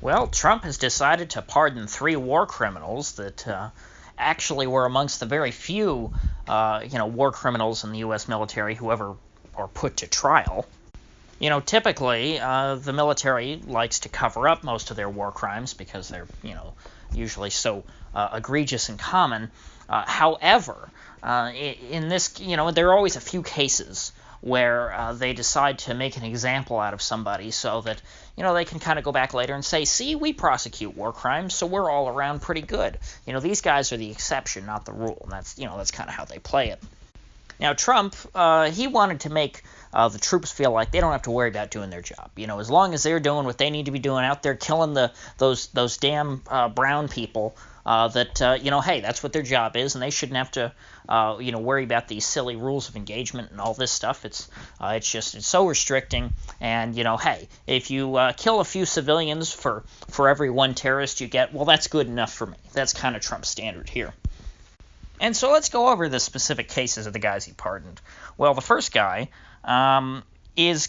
Well, Trump has decided to pardon 3 war criminals that actually were amongst the very few, war criminals in the U.S. military who ever are put to trial. Typically, the military likes to cover up most of their war crimes because they're, usually so egregious and common. However, in this, there are always a few cases where they decide to make an example out of somebody so that, they can kind of go back later and say, see, we prosecute war crimes, so we're all around pretty good. These guys are the exception, not the rule. And that's kind of how they play it. Now, Trump, he wanted to make the troops feel like they don't have to worry about doing their job. As long as they're doing what they need to be doing out there, killing those damn brown people, hey, that's what their job is, and they shouldn't have to, worry about these silly rules of engagement and all this stuff. It's so restricting. And hey, if you kill a few civilians for every one terrorist you get, well, that's good enough for me. That's kind of Trump's standard here. And so let's go over the specific cases of the guys he pardoned. Well, the first guy is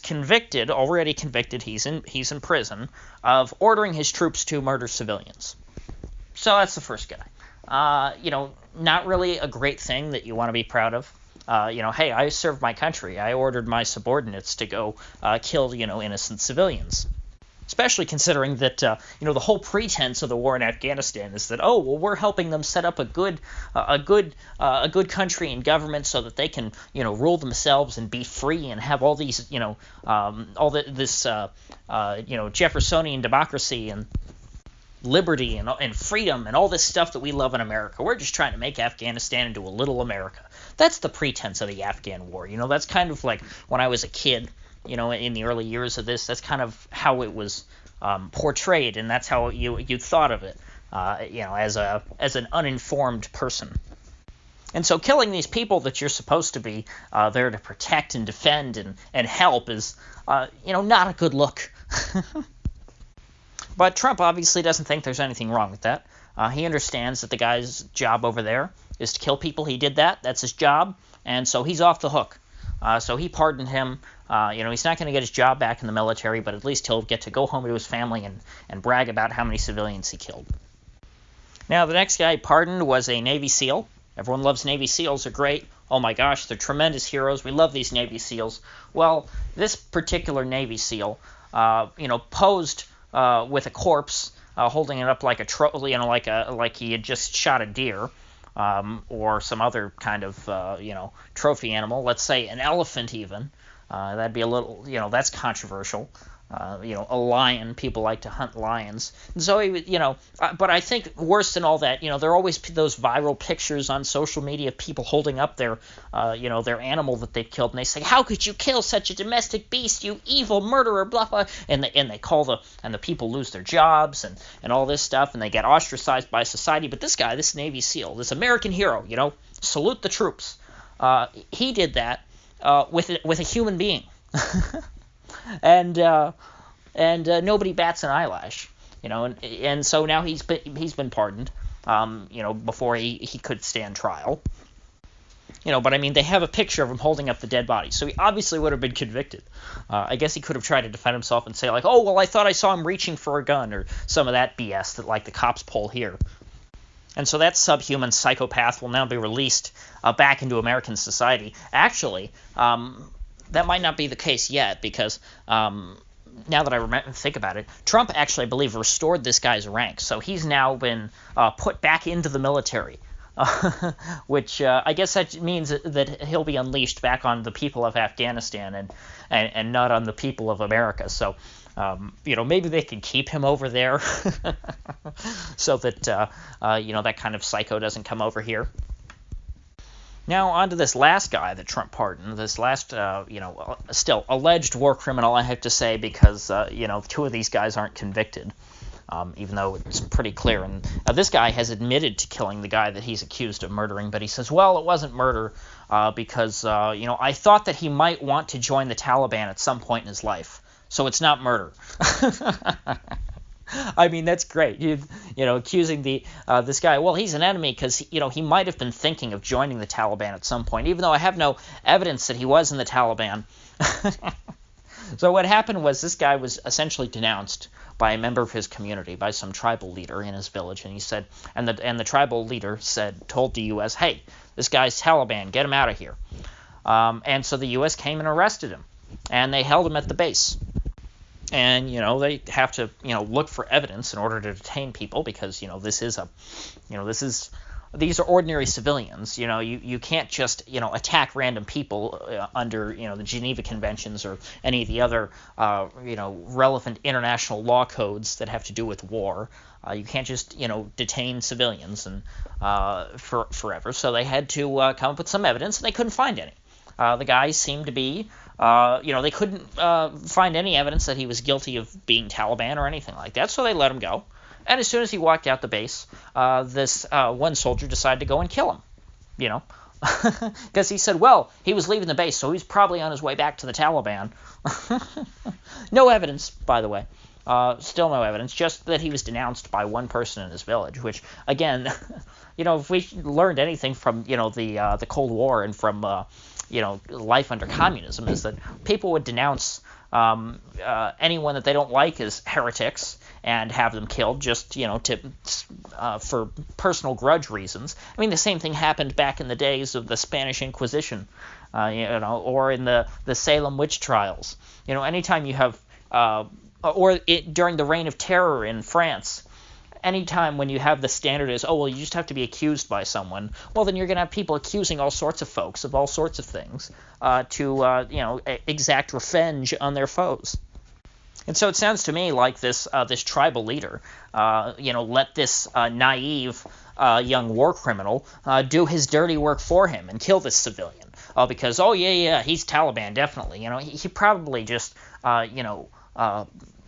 already convicted. He's in prison of ordering his troops to murder civilians. So that's the first guy. Not really a great thing that you want to be proud of. Hey, I served my country. I ordered my subordinates to go kill, innocent civilians. Especially considering that, the whole pretense of the war in Afghanistan is that, we're helping them set up a good country and government so that they can, rule themselves and be free and have all these, Jeffersonian democracy and liberty and freedom and all this stuff that we love in America. We're just trying to make Afghanistan into a little America. That's the pretense of the Afghan war. That's kind of like when I was a kid. In the early years of this, that's kind of how it was portrayed, and that's how you thought of it, as an uninformed person. And so killing these people that you're supposed to be there to protect and defend and help is, not a good look. But Trump obviously doesn't think there's anything wrong with that. He understands that the guy's job over there is to kill people. He did that. That's his job, and so he's off the hook. So he pardoned him. He's not going to get his job back in the military, but at least he'll get to go home to his family and brag about how many civilians he killed. Now, the next guy pardoned was a Navy SEAL. Everyone loves Navy SEALs. They're great. Oh my gosh, they're tremendous heroes. We love these Navy SEAls. Well, this particular Navy SEAL, posed with a corpse, holding it up like a like he had just shot a deer. Or some other kind of, trophy animal. Let's say an elephant even. That'd be a little, that's controversial. A lion. People like to hunt lions. And so he would, but I think worse than all that, there are always those viral pictures on social media of people holding up their animal that they've killed, and they say, "How could you kill such a domestic beast, you evil murderer?" Blah blah. And they call the people lose their jobs and all this stuff, and they get ostracized by society. But this guy, this Navy SEAL, this American hero, salute the troops. He did that with a human being. And nobody bats an eyelash, and so now he's been pardoned, before he could stand trial, but I mean, they have a picture of him holding up the dead body, so he obviously would have been convicted. I guess he could have tried to defend himself and say like, oh, well, I thought I saw him reaching for a gun, or some of that BS that like the cops pull here. And so that subhuman psychopath will now be released back into American society. Actually, that might not be the case yet, because now that I think about it, Trump actually, I believe, restored this guy's rank. So he's now been put back into the military, which I guess that means that he'll be unleashed back on the people of Afghanistan and not on the people of America. So, maybe they can keep him over there so that, that kind of psycho doesn't come over here. Now, on to this last guy that Trump pardoned, this last, still alleged war criminal, I have to say, because, 2 of these guys aren't convicted, even though it's pretty clear. And this guy has admitted to killing the guy that he's accused of murdering, but he says, well, it wasn't murder because, I thought that he might want to join the Taliban at some point in his life, so it's not murder. I mean, that's great. Accusing this guy. Well, he's an enemy because he might have been thinking of joining the Taliban at some point, even though I have no evidence that he was in the Taliban. So what happened was this guy was essentially denounced by a member of his community, by some tribal leader in his village, and he said, and the tribal leader told the U.S., hey, this guy's Taliban, get him out of here. And so the U.S. came and arrested him, and they held him at the base. And, they have to, look for evidence in order to detain people because, these are ordinary civilians. You can't just, attack random people under, the Geneva Conventions or any of the other, relevant international law codes that have to do with war. You can't just, detain civilians and forever. So they had to come up with some evidence, and they couldn't find any. The guy seemed to be, they couldn't find any evidence that he was guilty of being Taliban or anything like that, so they let him go. And as soon as he walked out the base, this one soldier decided to go and kill him, because he said, well, he was leaving the base, so he's probably on his way back to the Taliban. No evidence, by the way. Still no evidence, just that he was denounced by one person in his village, which, again, if we learned anything from, the Cold War and from, life under communism, is that people would denounce anyone that they don't like as heretics and have them killed just, for personal grudge reasons. I mean, the same thing happened back in the days of the Spanish Inquisition, or in the Salem witch trials. Anytime you have, during the Reign of Terror in France, anytime when you have the standard is, you just have to be accused by someone, well, then you're going to have people accusing all sorts of folks of all sorts of things to exact revenge on their foes. And so it sounds to me like this tribal leader, let this naive young war criminal do his dirty work for him and kill this civilian. Because, he's Taliban, definitely. He probably just,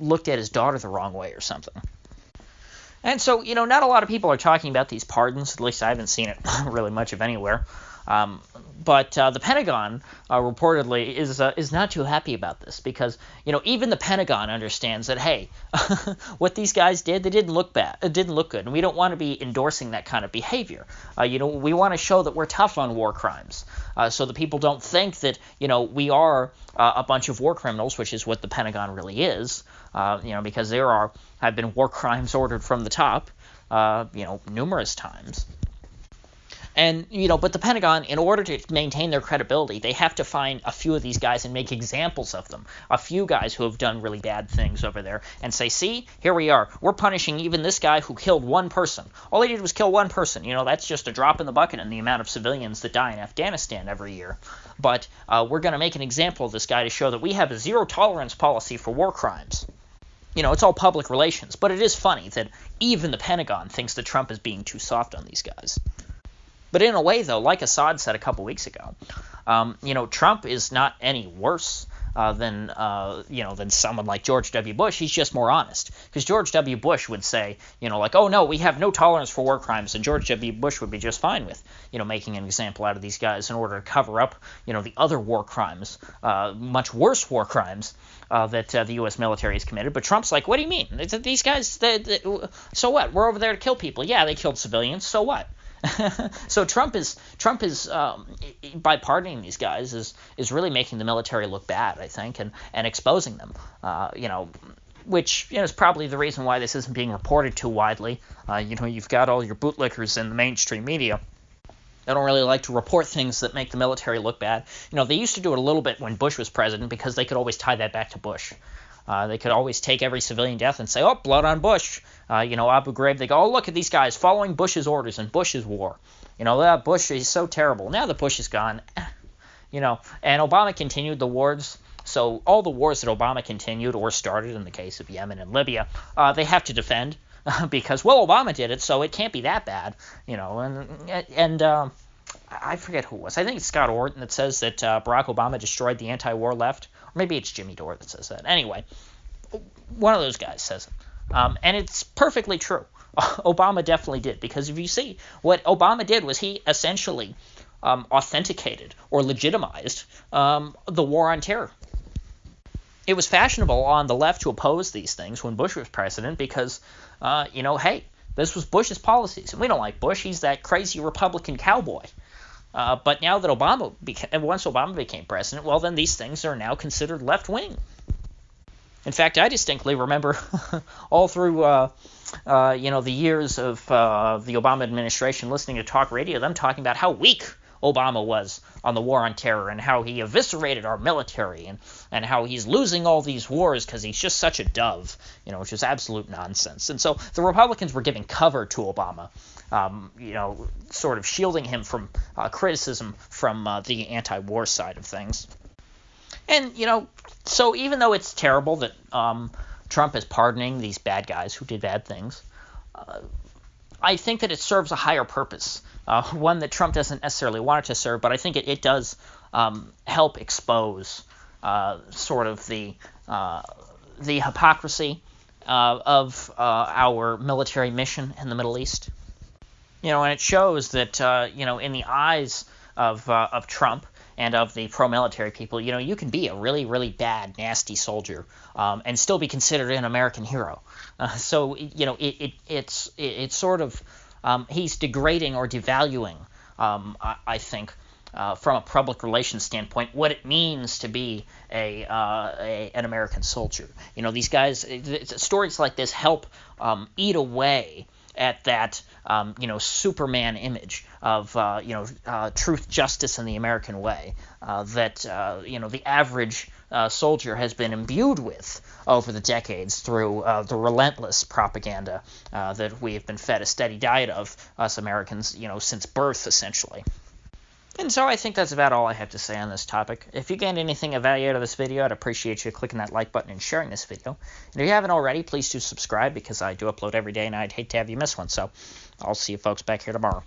looked at his daughter the wrong way or something. And so, not a lot of people are talking about these pardons. At least I haven't seen it really much of anywhere. But the Pentagon reportedly is not too happy about this because, even the Pentagon understands that, hey, what these guys did, they didn't look bad. It didn't look good, and we don't want to be endorsing that kind of behavior. We want to show that we're tough on war crimes, so that people don't think that, we are a bunch of war criminals, which is what the Pentagon really is. Because there have been war crimes ordered from the top, numerous times. And, but the Pentagon, in order to maintain their credibility, they have to find a few of these guys and make examples of them. A few guys who have done really bad things over there and say, see, here we are. We're punishing even this guy who killed one person. All he did was kill one person. That's just a drop in the bucket in the amount of civilians that die in Afghanistan every year. But we're going to make an example of this guy to show that we have a zero-tolerance policy for war crimes. It's all public relations. But it is funny that even the Pentagon thinks that Trump is being too soft on these guys. But in a way, though, like Assad said a couple weeks ago, Trump is not any worse than someone like George W. Bush. He's just more honest. Because George W. Bush would say, oh, no, we have no tolerance for war crimes. And George W. Bush would be just fine with, making an example out of these guys in order to cover up, the other war crimes, much worse war crimes that the U.S. military has committed. But Trump's like, what do you mean? These guys, so what? We're over there to kill people. Yeah, they killed civilians. So what? So Trump is by pardoning these guys is really making the military look bad, I think, and exposing them, which is probably the reason why this isn't being reported too widely. You've got all your bootlickers in the mainstream media. They don't really like to report things that make the military look bad. They used to do it a little bit when Bush was president because they could always tie that back to Bush. They could always take every civilian death and say, oh, blood on Bush. Abu Ghraib, they go, oh, look at these guys following Bush's orders in Bush's war. Bush is so terrible. Now that Bush is gone, and Obama continued the wars. So all the wars that Obama continued or started in the case of Yemen and Libya, they have to defend because, well, Obama did it, so it can't be that bad. And I forget who it was. I think it's Scott Orton that says that Barack Obama destroyed the anti-war left. Or maybe it's Jimmy Dore that says that. Anyway, one of those guys says it. And it's perfectly true. Obama definitely did. Because if you see, what Obama did was he essentially authenticated or legitimized the war on terror. It was fashionable on the left to oppose these things when Bush was president because, hey, this was Bush's policies. And we don't like Bush. He's that crazy Republican cowboy. But now that once Obama became president, well, then these things are now considered left-wing. In fact, I distinctly remember all through the years of the Obama administration listening to talk radio, them talking about how weak Obama was on the war on terror and how he eviscerated our military and how he's losing all these wars because he's just such a dove, which is absolute nonsense. And so the Republicans were giving cover to Obama, sort of shielding him from criticism from the anti-war side of things. And, so even though it's terrible that Trump is pardoning these bad guys who did bad things, I think that it serves a higher purpose, one that Trump doesn't necessarily want it to serve, but I think it does help expose sort of the hypocrisy of our military mission in the Middle East. And it shows that, in the eyes of Trump and of the pro-military people, you can be a really, really bad, nasty soldier and still be considered an American hero. So, it's sort of he's degrading or devaluing, I think, from a public relations standpoint, what it means to be an American soldier. These guys, stories like this help eat away at that, Superman image of, truth, justice, and the American way that, the average soldier has been imbued with over the decades through the relentless propaganda that we have been fed a steady diet of, us Americans, since birth, essentially. And so I think that's about all I have to say on this topic. If you gained anything of value out of this video, I'd appreciate you clicking that like button and sharing this video. And if you haven't already, please do subscribe because I do upload every day and I'd hate to have you miss one. So I'll see you folks back here tomorrow.